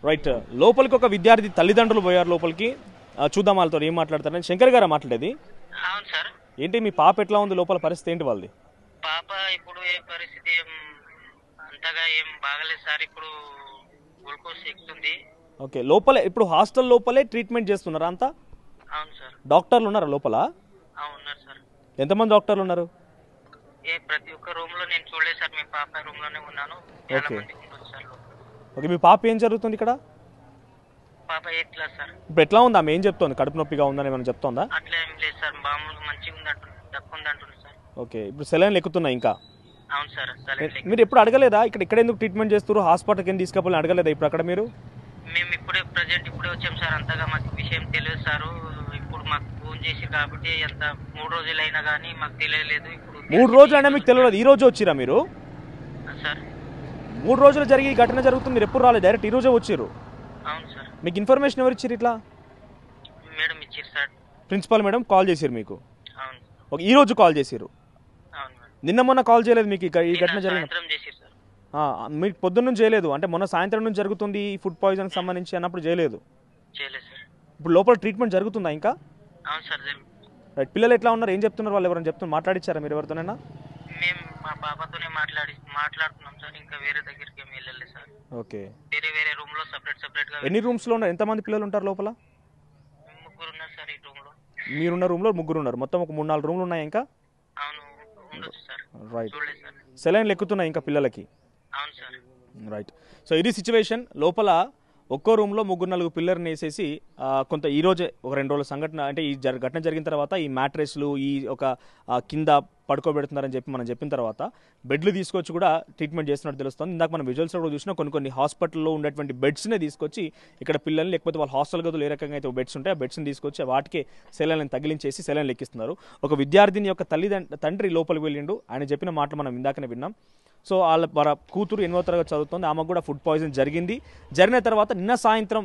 Right. లోపలికి ఒక విద్యార్థి తల్లిదండ్రులు పోయారు లోపలికి. చూద్దాం వాళ్ళతో ఏం మాట్లాడతారని. శంకర్ గారు మాట్లాడేది. అవును సార్. ఏంటి మీ పాప ఎట్లా ఉంది? లోపల పరిస్థితి ఏంటి వాళ్ళది? పాప ఇప్పుడు ఏ పరిస్థితి అంతగా ఏం బాగలేదు సార్. ఇప్పుడు గ్లూకోజ్ ఎక్కుతుంది. ఓకే. లోపల ఇప్పుడు హాస్టల్ లోపలే ట్రీట్మెంట్ చేస్తున్నారా అంతా? అవును సార్. డాక్టర్లు ఉన్నారా లోపల? ఉన్నారు సార్. ఎంతమంది డాక్టర్లు ఉన్నారు? ప్రతి ఒక్క రూమ్ లో నేను చూడలేదు సార్. మీ పాప రూమ్ లోనే ఉన్నాను. చాలా మంది ఉంటుంది సార్. ఓకే. మీ పాప ఏం జరుగుతుంది ఇక్కడ? పాప 8th క్లాస్ సార్. ఇప్పుడు ఎట్లా ఉంది? ఆమె ఏం చెప్తోంది? కడుపు నొప్పిగా ఉందని ఏమైనా చెప్తోందా? అట్లా ఏం లేదు సార్. మామూలుగా మంచిగా ఉంది అంటుంది, తక్కువ ఉంది అంటుంది సార్. ఓకే. ఇప్పుడు సెలైన్లు ఎక్కుతున్నాయి ఇంకా? అవును సార్. మీరు ఎప్పుడు అడగలేదా ఇక్కడ ఎందుకు ట్రీట్మెంట్ చేస్తారు, హాస్పిటల్కి ఎందుకు తీసుకెళ్ళాలని అడగలేదా ఇప్పుడు అక్కడ మీరు? మేము ఇప్పుడే వచ్చాం సార్. అంతగా మాకు విషయం తెలియదు సార్. ఇప్పుడు మాకు ఫోన్ చేసి కాబట్టి ఎంత 3 రోజులైనా కానీ మాకు తెలియలేదు. ఇప్పుడు 3 రోజులైనా మీకు తెలియదు? ఈ రోజు వచ్చిరా మీరు? సార్ 3 రోజులు జరిగి ఈ ఘటన జరుగుతుంది, మీరు ఎప్పుడు రాలేదు, డైరెక్ట్ ఈ రోజే వచ్చారు. అవును సార్. మీకు ఇన్ఫర్మేషన్ ఎవరు ఇచ్చారు? ఇట్లా మేడం ఇచ్చారు సార్. ప్రిన్సిపాల్ మేడం కాల్ చేశారు మీకు? అవును. ఓకే. ఈ రోజు కాల్ చేశారు? అవును మేడం. నిన్న మొన్న కాల్ చేయలేదు మీకు? ఈ ఘటన జరిగిన చేశారు సార్. మీకు పొద్దున్న నుంచి చేయలేదు అంటే మొన్న సాయంత్రం నుంచి జరుగుతుంది ఫుడ్ పాయిజన్ సంబంధించి అన్నప్పుడు చేయలేదు? చేయలేదు సార్. ఇప్పుడు లోపల ట్రీట్మెంట్ జరుగుతుందా ఇంకా? అవును సార్. రైట్. పిల్లలు ఎట్లా ఉన్నారు, ఏం చెప్తున్నారు, వాళ్ళు ఎవరైనా చెప్తున్నారు, మాట్లాడిచ్చారా మీరు ఎవరితోనైనా? మేము మా పాపతోనే మాట్లాడుతున్నాం సార్. ఇంకా వేరే దగ్గరికి ఏమి వెళ్ళలేదు సార్. ఓకే. వేరే రూమ్ లో సెపరేట్ గా. ఎన్ని రూమ్స్ లో ఉన్నారు? ఎంతమంది పిల్లలు ఉంటారు లోపల? 3 ఉన్నారు సార్ ఈ రూమ్ లో. మీరున్న రూమ్ లో 3 ఉన్నారు. మొత్తం ఒక 3-4 రూమ్లు ఉన్నాయి ఇంకా? అవును ఉండొచ్చు సార్. రైట్. చూడలేదు సార్. సెలైన్లు ఎక్కుతున్నాయి ఇంకా పిల్లలకి? అవును సార్. రైట్. సో ఇది సిచ్యువేషన్. లోపల ఒక్కో రూమ్లో 3-4 పిల్లర్ని వేసేసి కొంత ఈరోజే ఒక 2 రోజుల సంఘటన అంటే ఈ ఘటన జరిగిన తర్వాత ఈ మ్యాట్రెస్లు ఈ ఒక కింద పడుకోబెడుతున్నారని చెప్పి మనం చెప్పిన తర్వాత బెడ్లు తీసుకొచ్చి కూడా ట్రీట్మెంట్ చేస్తున్నట్టు తెలుస్తుంది. ఇందాక మనం విజువల్స్లో కూడా చూసినా కొన్ని హాస్పిటల్లో ఉండేటువంటి బెడ్స్నే తీసుకొచ్చి ఇక్కడ పిల్లల్ని, లేకపోతే వాళ్ళ హాస్టల్ గదులు ఏ రకంగా అయితే బెడ్స్ ఉంటాయి ఆ బెడ్స్ని తీసుకొచ్చి వాటికే సెలైన్లను తగిలించేసి సెలైన్లు ఎక్కిస్తున్నారు. ఒక విద్యార్థిని యొక్క తండ్రి లోపలికి వెళ్ళిండు. ఆయన చెప్పిన మాటలు మనం ఇందాకనే విన్నాం. సో వాళ్ళ కూతురు 8వ తరగతి చదువుతుంది. ఆమెకు కూడా ఫుడ్ పాయిజన్ జరిగిన తర్వాత నిన్న సాయంత్రం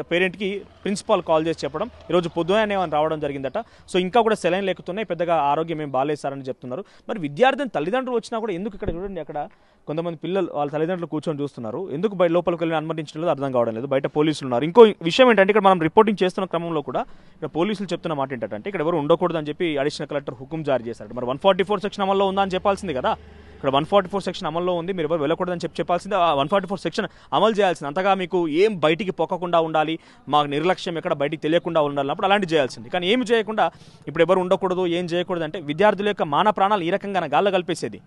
పేరెంట్కి ప్రిన్సిపాల్ కాల్ చేసి చెప్పడం, ఈరోజు పొద్దునే రావడం జరిగిందట. సో ఇంకా కూడా సెలైన్లు ఎక్కుతున్నాయి, పెద్దగా ఆరోగ్యం ఏం బాగాలేసారని చెప్తున్నారు. మరి విద్యార్థిని తల్లిదండ్రులు వచ్చినా కూడా ఎందుకు ఇక్కడ చూడండి, అక్కడ కొంతమంది పిల్లలు వాళ్ళ తల్లిదండ్రులు కూర్చొని చూస్తున్నారు, ఎందుకు బయట లోపలికి వెళ్ళి అనుమతించడం లేదు అర్థం కావడం లేదు. బయట పోలీసులు ఉన్నారు. ఇంకో విషయం ఏంటంటే ఇక్కడ మనం రిపోర్టింగ్ చేస్తున్న క్రమంలో కూడా ఇక్కడ పోలీసులు చెప్తున్న మాట ఏంటంటే ఇక్కడ ఎవరు ఉండకూడదు అని చెప్పి అడిషనల్ కలెక్టర్ హుకుం జారీ చేశారు. మరి 144 సెక్షన్ అమల్లో ఉందా అని చెప్పాల్సింది కదా. ఇక్కడ 144 సెక్షన్ అమల్లో ఉంది, మీరు ఎవరు వెళ్ళకూడదని చెప్పాల్సింది. 144 సెక్షన్ అమలు చేయాల్సింది. అంతగా మీకు ఏం బయటికి పొక్కకుండా ఉండాలి, మాకు నిర్లక్ష్యం ఎక్కడ బయటికి తెలియకుండా ఉండాలన్నప్పుడు అలాంటి చేయాల్సింది. కానీ ఏమి చేయకుండా ఇప్పుడు ఎవరు ఉండకూడదు, ఏం చేయకూడదు అంటే విద్యార్థుల యొక్క మాన ప్రాణాలు ఈ రకంగా గాల్లో కలిపేసేది.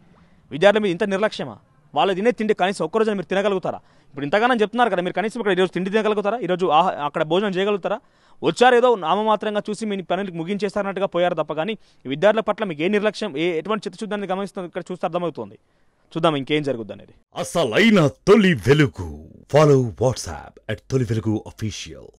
విద్యార్థుల మీద ఇంత నిర్లక్ష్యమా? వాళ్ళు తినే తిండి కనీసం ఒక్కరోజు మీరు తినగలుగుతారా? ఇప్పుడు ఇంతగానో చెప్తున్నారు కదా, మీరు కనీసం ఇక్కడ ఈరోజు తిండి తినగలుగుతారా? ఈరోజు అక్కడ భోజనం చేయగలుగుతారా? వచ్చారు ఏదో నామమాత్రంగా చూసి మీ పనులకు ముగించేస్తారన్నట్టుగా పోయారు తప్ప కానీ విద్యార్థుల పట్ల మీకు ఏ నిర్లక్ష్యం, ఎటువంటి చిత్తశుద్ధాన్ని గమనిస్తుంది ఇక్కడ చూస్తే అర్థమవుతుంది. చూద్దాం ఇంకేం జరుగుద్ది అనేది. అసలైన తొలి వెలుగు. ఫాలో వాట్సాప్ @తొలి వెలుగు official.